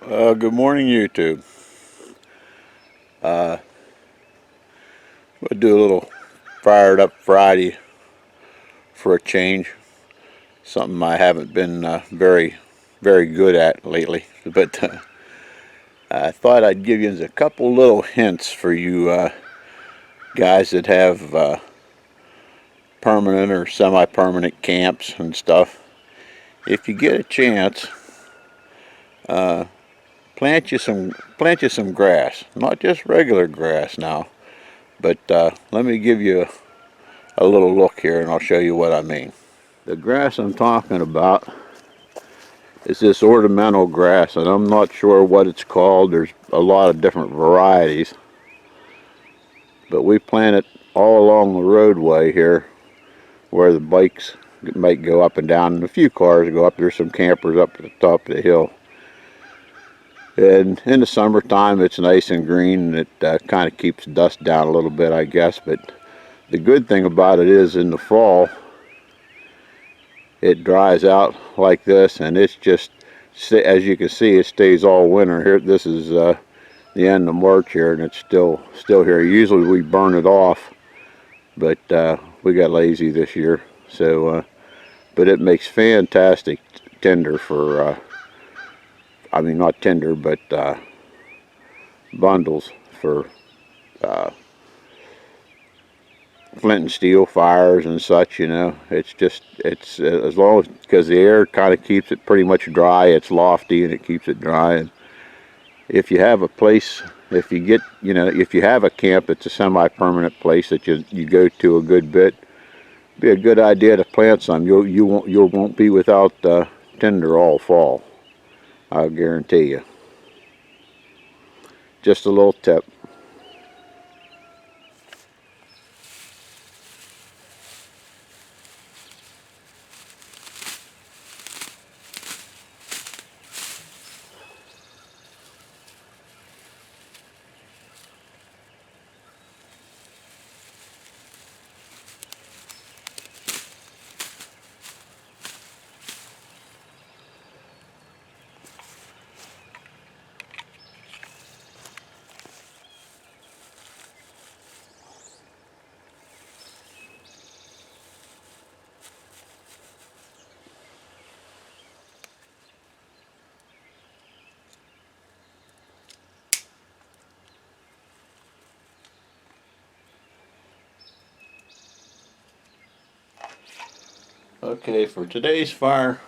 Good morning, YouTube. We'll do a little fired up Friday for a change. Something I haven't been very good at lately. But I thought I'd give you a couple little hints for you guys that have permanent or semi-permanent camps and stuff. If you get a chance, uh, plant you some grass, not just regular grass now. But let me give you a little look here and I'll show you what I mean. The grass I'm talking about is this ornamental grass, and I'm not sure what it's called. There's a lot of different varieties, but we plant it all along the roadway here where the bikes might go up and down, and a few cars go up. There's some campers up at the top of the hill. And in the summertime it's nice and green, and it kind of keeps dust down a little bit, I guess. But the good thing about it is in the fall it dries out like this, and it's just, as you can see, it stays all winter here. This is the end of March here, and it's still here. Usually we burn it off, but we got lazy this year. So but it makes fantastic tinder for I mean, not tinder, but bundles for flint and steel fires and such. It's just, it's as long as, because the air kind of keeps it pretty much dry. It's lofty and it keeps it dry. And if you have a place, if you get, if you have a camp that's a semi-permanent place that you go to a good bit, it'd be a good idea to plant some. You won't be without tinder all fall, I'll guarantee you. Just a little tip. Okay, for today's fire,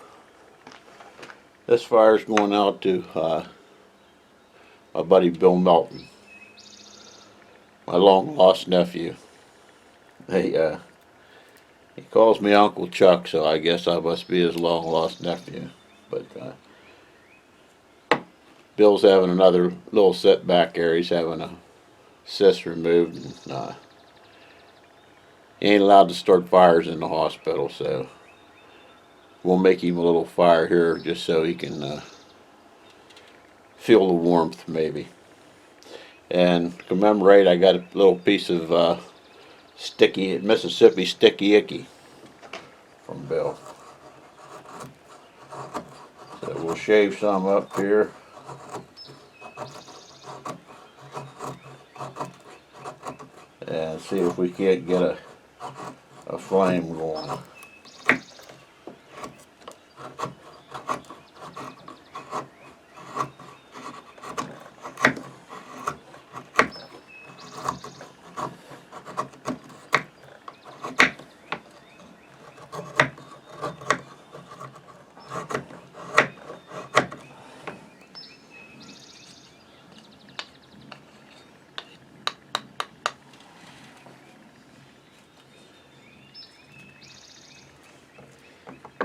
this fire is going out to my buddy Bill Melton, my long lost nephew. He calls me Uncle Chuck, so I guess I must be his long lost nephew. But Bill's having another little setback there. He's having a cyst removed, and he ain't allowed to start fires in the hospital, so we'll make him a little fire here just so he can feel the warmth, maybe. And to commemorate, I got a little piece of Mississippi sticky icky from Bill. So we'll shave some up here. And see if we can't get a flame going.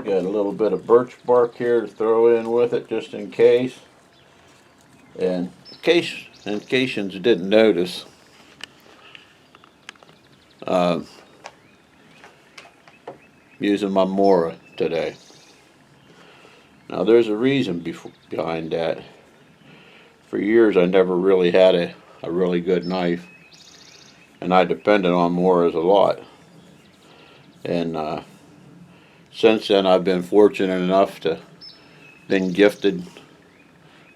Got a little bit of birch bark here to throw in with it just in case. And in case you didn't notice, using my Mora today. Now there's a reason behind that. For years I never really had a really good knife, and I depended on Moras a lot. And since then I've been fortunate enough to been gifted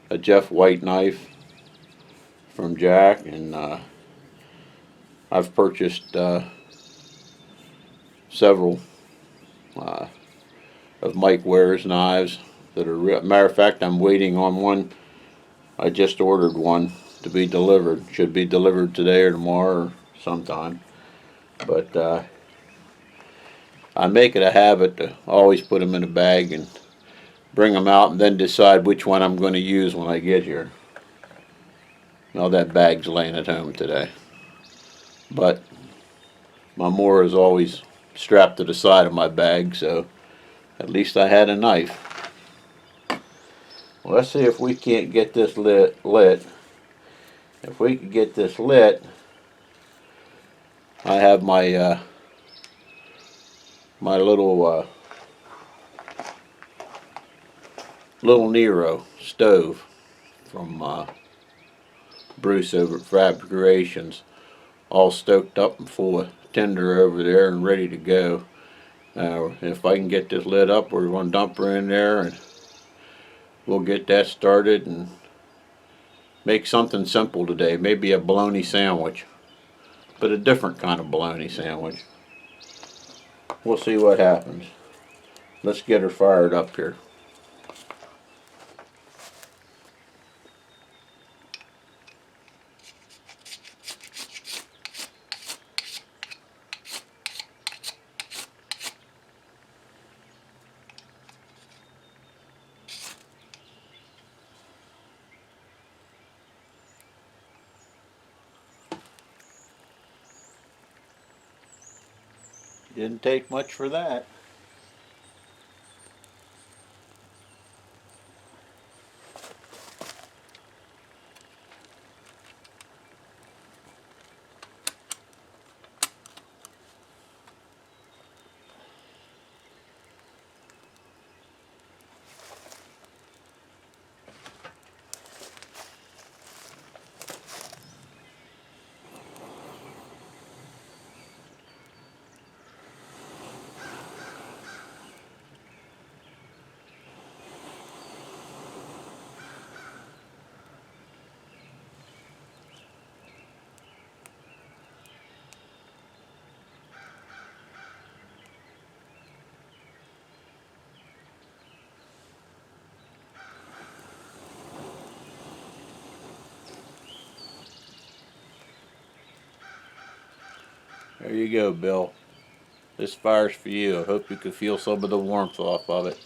a Jeff White knife from Jack, and I've purchased several of Mike Ware's knives that are matter of fact, I'm waiting on one. I just ordered one to be delivered. Should be delivered today or tomorrow or sometime. But I make it a habit to always put them in a bag and bring them out and then decide which one I'm going to use when I get here. Well, that bag's laying at home today. But my mower is always strapped to the side of my bag, so at least I had a knife. Well, let's see if we can't get this lit. If we could get this lit, I have my my little Nero stove from Bruce over at Fabrications, all stoked up and full of tinder over there and ready to go. If I can get this lit up, we're going to dump her in there and we'll get that started and make something simple today. Maybe a bologna sandwich, but a different kind of bologna sandwich. We'll see what happens. Let's get her fired up here. Didn't take much for that. There you go, Bill. This fire's for you. I hope you can feel some of the warmth off of it.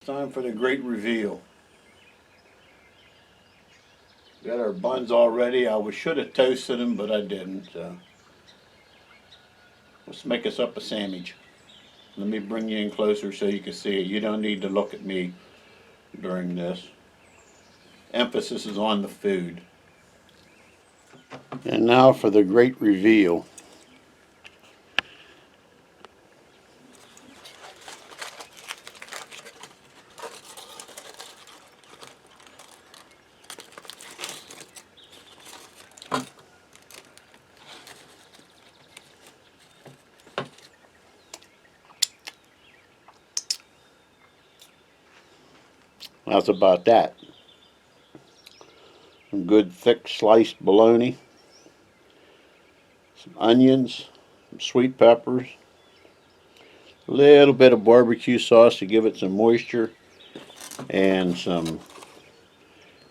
Time for the great reveal. Got our buns all ready. Should have toasted them, but I didn't. So let's make us up a sandwich. Let me bring you in closer so you can see it. You don't need to look at me during this. Emphasis is on the food. And now for the great reveal. That's about that. Some good thick sliced bologna, some onions, some sweet peppers, a little bit of barbecue sauce to give it some moisture, and some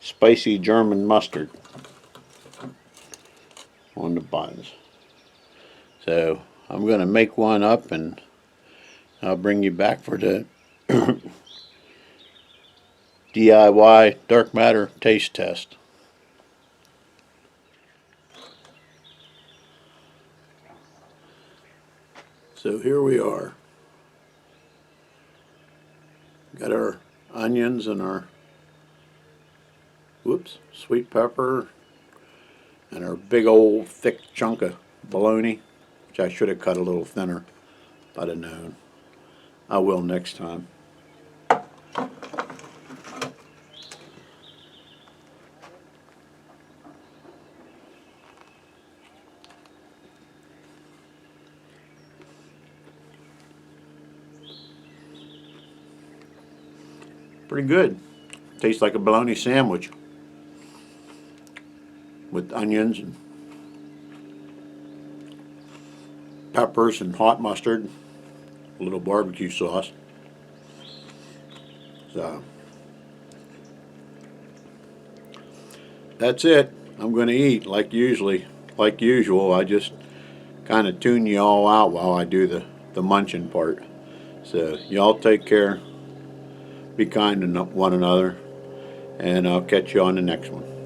spicy German mustard on the buns. So I'm going to make one up and I'll bring you back for the DIY dark matter taste test. So here we are. Got our onions and our sweet pepper and our big old thick chunk of bologna, which I should have cut a little thinner if I'd have known. I will next time. Pretty good. Tastes like a bologna sandwich with onions and peppers and hot mustard, a little barbecue sauce. So that's it. I'm going to eat like usual. I just kind of tune you all out while I do the munching part. So y'all take care. Be kind to one another, and I'll catch you on the next one.